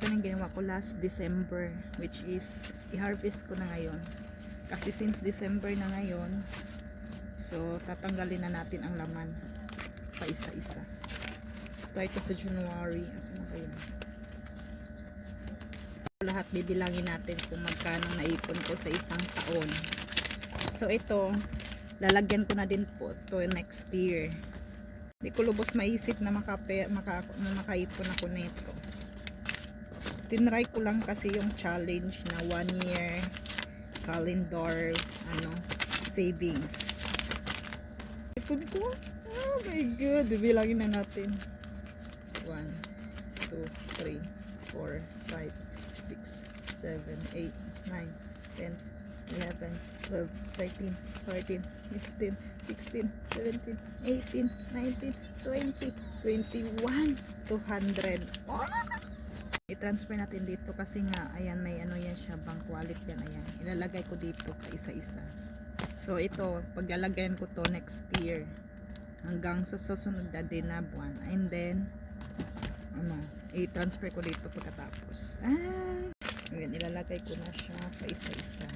ito na ginawa ko last December, which is i-harvest ko na ngayon. Kasi since December na ngayon, so tatanggalin na natin ang laman pa isa-isa. Start sa January. Asa na kayo? Lahat bibilangin natin kung magkano naipon ko sa isang taon. So ito, lalagyan ko na din po to next year. Hindi ko lubos maisip na makaipon ako nito. Tinry ko lang kasi yung challenge na 1 year calendar savings. Ipon ko. Oh my god, bibilangin na natin. 1, 2, 3, 4, 5, 6, 7, 8, 9, 10, 11, 12, 13, 14, 15, 16, 17, 18, 19, 20, 21, 200. Oh! I-transfer natin dito kasi nga, ayan, may ano yan siya, bank wallet yan, ayan. Ilalagay ko dito ka isa-isa. So ito, paglalagayan ko to next year hanggang sa susunod na din na buwan. And then, i-transfer ko dito pagkatapos. Ayan, ilalagay ko na siya pa isa-isa.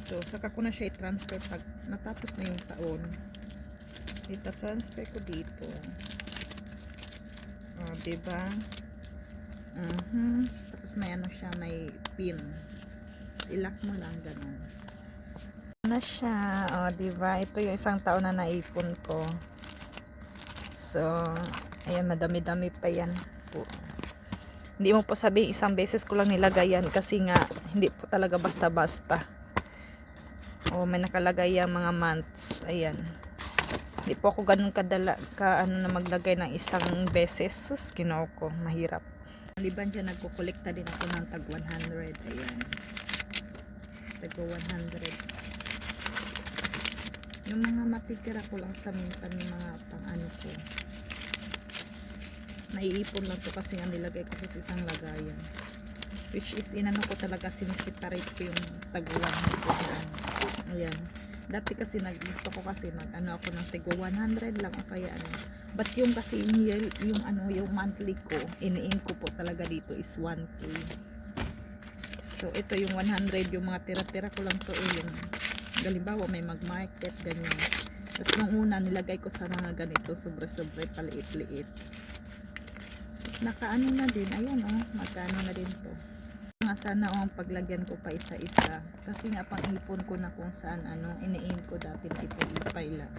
So, saka ko na siya i-transfer pag natapos na yung taon. Ita-transfer ko dito. O, diba? Tapos may ano siya, may pin. Tapos ilock mo lang, ganun. Na siya, o, diba? Ito yung isang taon na naipon ko. So, ayan, madami-dami pa yan po. Hindi mo po sabihin, isang beses ko lang nilagay yan kasi nga, hindi po talaga basta-basta. O, may nakalagay yung mga months. Ayan. Hindi po ako ganun kadala na maglagay ng isang beses. Sus, ginaw ko, mahirap. Liban dyan, nagkukolekta din ako ng tag 100. Ayan. Tag 100. Yung mga matitira ko lang sa minsan yung mga pang ano ko. Naiipon lang to kasi nga nilagay ko sa isang lagayan. Which is inano ko talaga, sinisiparate ko yung tag 100. Ayan. Dati kasi gusto ko kasi ako ng tigo 100 lang o kaya but yung kasi yung monthly ko iniin ko po talaga dito is 1k. So ito yung 100, yung mga tira-tira ko lang to yung halimbawa may mag-market ganyan. Tapos nung una nilagay ko sa mga ganito sobra-sobra paliit-liit. Tapos nakaano na din, ayan magkano na din to. Sana ang paglagyan ko pa isa-isa kasi nga pang-ipon ko na kung saan iniin ko dati na ipay lang.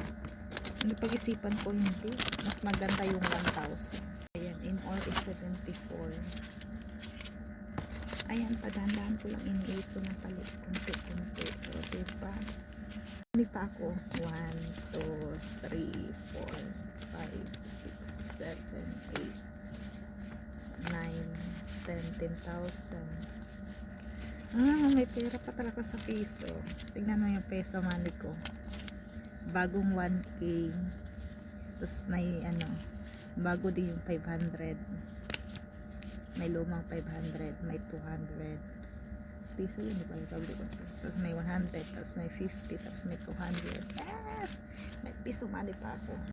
Hindi pag-isipan ko hindi mas maganda yung 1,000. Ayan, in all is 74. Ayan, padandaan ko lang iniipon ng palit kunti-kunti. So diba hindi pa ako 1, 2, 3, 4, 5, 6, 7, 8, 9, 10, 10,000. May pera pa talaga sa piso. Tingnan mo yung peso money ko. Bagong 1k. Tapos may bago din yung 500. May lumang 500. May 200. Piso yun, di ba? Tapos may 100. Tapos may 50. Tapos may 200. May piso money pa ako.